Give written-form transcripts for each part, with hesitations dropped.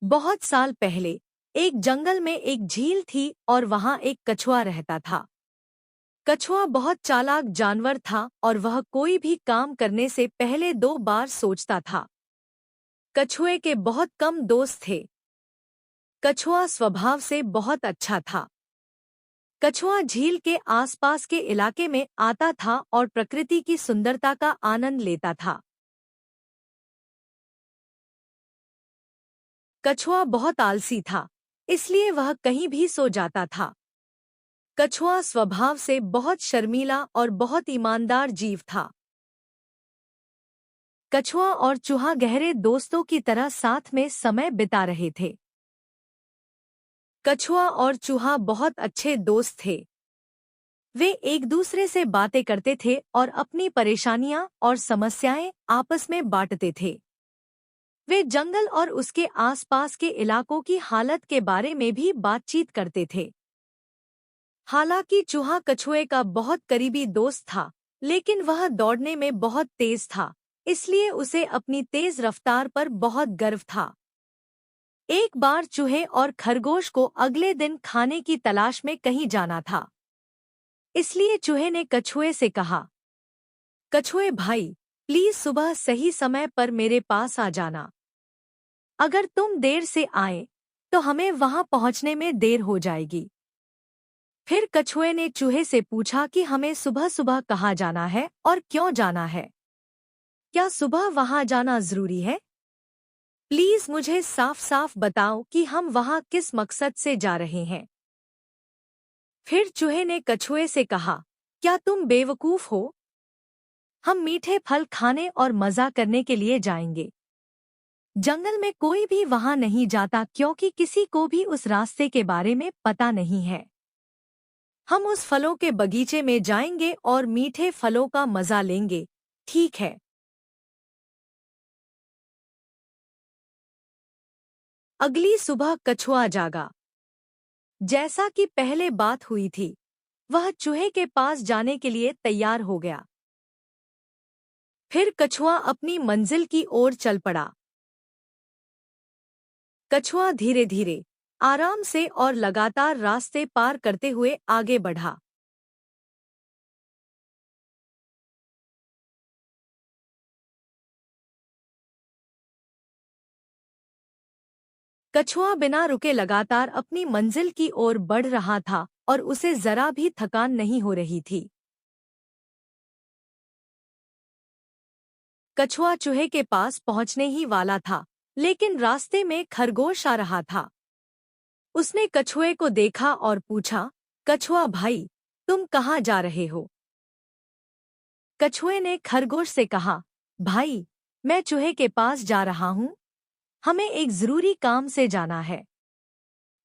बहुत साल पहले एक जंगल में एक झील थी और वहां एक कछुआ रहता था। कछुआ बहुत चालाक जानवर था और वह कोई भी काम करने से पहले 2 बार सोचता था। कछुए के बहुत कम दोस्त थे। कछुआ स्वभाव से बहुत अच्छा था। कछुआ झील के आसपास के इलाके में आता था और प्रकृति की सुंदरता का आनंद लेता था। कछुआ बहुत आलसी था, इसलिए वह कहीं भी सो जाता था। कछुआ स्वभाव से बहुत शर्मीला और बहुत ईमानदार जीव था। कछुआ और चूहा गहरे दोस्तों की तरह साथ में समय बिता रहे थे। कछुआ और चूहा बहुत अच्छे दोस्त थे। वे एक दूसरे से बातें करते थे और अपनी परेशानियां और समस्याएं आपस में बांटते थे। वे जंगल और उसके आसपास के इलाकों की हालत के बारे में भी बातचीत करते थे। हालांकि चूहा कछुए का बहुत करीबी दोस्त था, लेकिन वह दौड़ने में बहुत तेज था, इसलिए उसे अपनी तेज रफ्तार पर बहुत गर्व था। एक बार चूहे और खरगोश को अगले दिन खाने की तलाश में कहीं जाना था। इसलिए चूहे ने कछुए से कहा, कछुए भाई, प्लीज सुबह सही समय पर मेरे पास आ जाना। अगर तुम देर से आए तो हमें वहां पहुंचने में देर हो जाएगी। फिर कछुए ने चूहे से पूछा कि हमें सुबह सुबह कहाँ जाना है और क्यों जाना है। क्या सुबह वहां जाना जरूरी है? प्लीज मुझे साफ साफ बताओ कि हम वहां किस मकसद से जा रहे हैं। फिर चूहे ने कछुए से कहा, क्या तुम बेवकूफ हो? हम मीठे फल खाने और मजा करने के लिए जाएंगे। जंगल में कोई भी वहां नहीं जाता क्योंकि किसी को भी उस रास्ते के बारे में पता नहीं है। हम उस फलों के बगीचे में जाएंगे और मीठे फलों का मजा लेंगे, ठीक है? अगली सुबह कछुआ जागा। जैसा कि पहले बात हुई थी, वह चूहे के पास जाने के लिए तैयार हो गया। फिर कछुआ अपनी मंजिल की ओर चल पड़ा। कछुआ धीरे धीरे, आराम से और लगातार रास्ते पार करते हुए आगे बढ़ा। कछुआ बिना रुके लगातार अपनी मंजिल की ओर बढ़ रहा था और उसे जरा भी थकान नहीं हो रही थी। कछुआ चूहे के पास पहुंचने ही वाला था, लेकिन रास्ते में खरगोश आ रहा था। उसने कछुए को देखा और पूछा, कछुआ भाई, तुम कहाँ जा रहे हो? कछुए ने खरगोश से कहा, भाई, मैं चूहे के पास जा रहा हूँ। हमें एक जरूरी काम से जाना है।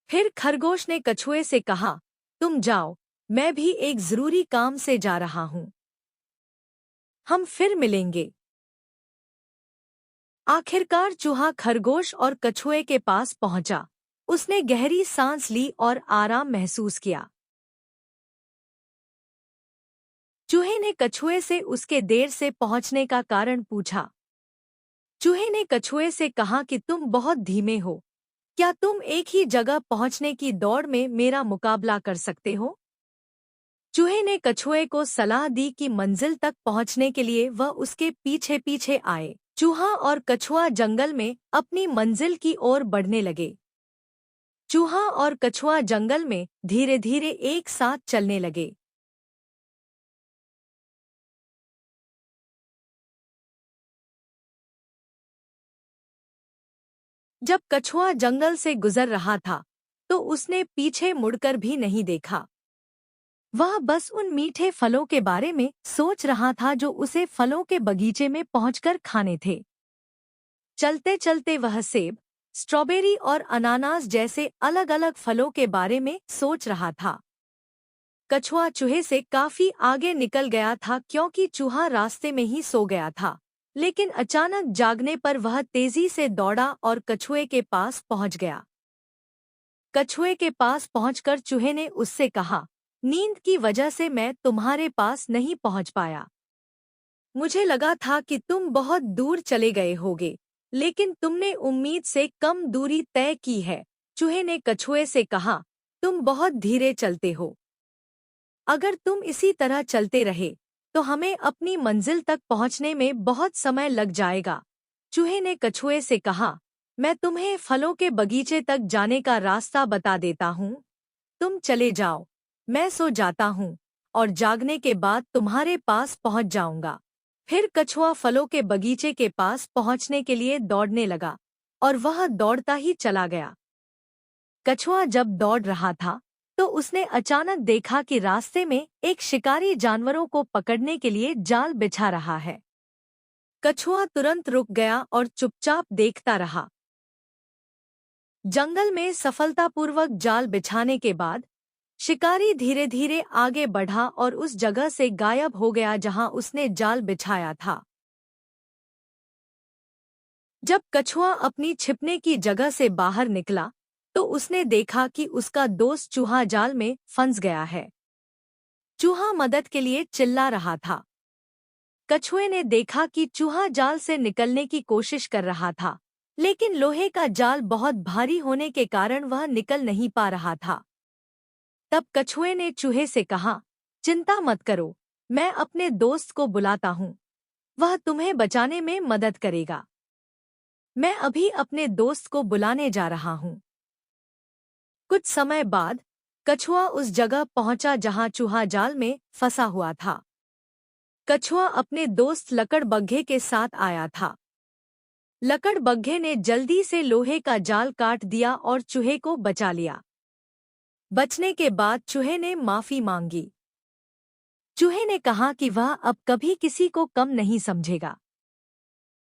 फिर खरगोश ने कछुए से कहा, तुम जाओ, मैं भी एक जरूरी काम से जा रहा हूँ। हम फिर मिलेंगे। आखिरकार चूहा खरगोश और कछुए के पास पहुंचा। उसने गहरी सांस ली और आराम महसूस किया। चूहे ने कछुए से उसके देर से पहुंचने का कारण पूछा। चूहे ने कछुए से कहा कि तुम बहुत धीमे हो। क्या तुम एक ही जगह पहुंचने की दौड़ में मेरा मुकाबला कर सकते हो? चूहे ने कछुए को सलाह दी कि मंजिल तक पहुंचने के लिए वह उसके पीछे पीछे आए। चूहा और कछुआ जंगल में अपनी मंजिल की ओर बढ़ने लगे। चूहा और कछुआ जंगल में धीरे धीरे एक साथ चलने लगे। जब कछुआ जंगल से गुजर रहा था, तो उसने पीछे मुड़कर भी नहीं देखा। वह बस उन मीठे फलों के बारे में सोच रहा था जो उसे फलों के बगीचे में पहुंचकर खाने थे। चलते चलते वह सेब, स्ट्रॉबेरी और अनानास जैसे अलग अलग फलों के बारे में सोच रहा था। कछुआ चूहे से काफी आगे निकल गया था क्योंकि चूहा रास्ते में ही सो गया था। लेकिन अचानक जागने पर वह तेजी से दौड़ा और कछुए के पास पहुंच गया। कछुए के पास पहुंचकर चूहे ने उससे कहा, नींद की वजह से मैं तुम्हारे पास नहीं पहुंच पाया। मुझे लगा था कि तुम बहुत दूर चले गए होगे, लेकिन तुमने उम्मीद से कम दूरी तय की है। चूहे ने कछुए से कहा, तुम बहुत धीरे चलते हो। अगर तुम इसी तरह चलते रहे तो हमें अपनी मंजिल तक पहुंचने में बहुत समय लग जाएगा। चूहे ने कछुए से कहा, मैं तुम्हें फलों के बगीचे तक जाने का रास्ता बता देता हूँ। तुम चले जाओ, मैं सो जाता हूँ और जागने के बाद तुम्हारे पास पहुंच जाऊंगा। फिर कछुआ फलों के बगीचे के पास पहुंचने के लिए दौड़ने लगा और वह दौड़ता ही चला गया। कछुआ जब दौड़ रहा था तो उसने अचानक देखा कि रास्ते में एक शिकारी जानवरों को पकड़ने के लिए जाल बिछा रहा है। कछुआ तुरंत रुक गया और चुपचाप देखता रहा। जंगल में सफलतापूर्वक जाल बिछाने के बाद शिकारी धीरे धीरे आगे बढ़ा और उस जगह से गायब हो गया जहां उसने जाल बिछाया था। जब कछुआ अपनी छिपने की जगह से बाहर निकला तो उसने देखा कि उसका दोस्त चूहा जाल में फंस गया है। चूहा मदद के लिए चिल्ला रहा था। कछुए ने देखा कि चूहा जाल से निकलने की कोशिश कर रहा था, लेकिन लोहे का जाल बहुत भारी होने के कारण वह निकल नहीं पा रहा था। तब कछुए ने चूहे से कहा, चिंता मत करो, मैं अपने दोस्त को बुलाता हूँ। वह तुम्हें बचाने में मदद करेगा। मैं अभी अपने दोस्त को बुलाने जा रहा हूँ। कुछ समय बाद कछुआ उस जगह पहुंचा जहां चूहा जाल में फंसा हुआ था। कछुआ अपने दोस्त लकड़बग्घे के साथ आया था। लकड़बग्घे ने जल्दी से लोहे का जाल काट दिया और चूहे को बचा लिया। बचने के बाद चूहे ने माफी मांगी। चूहे ने कहा कि वह अब कभी किसी को कम नहीं समझेगा।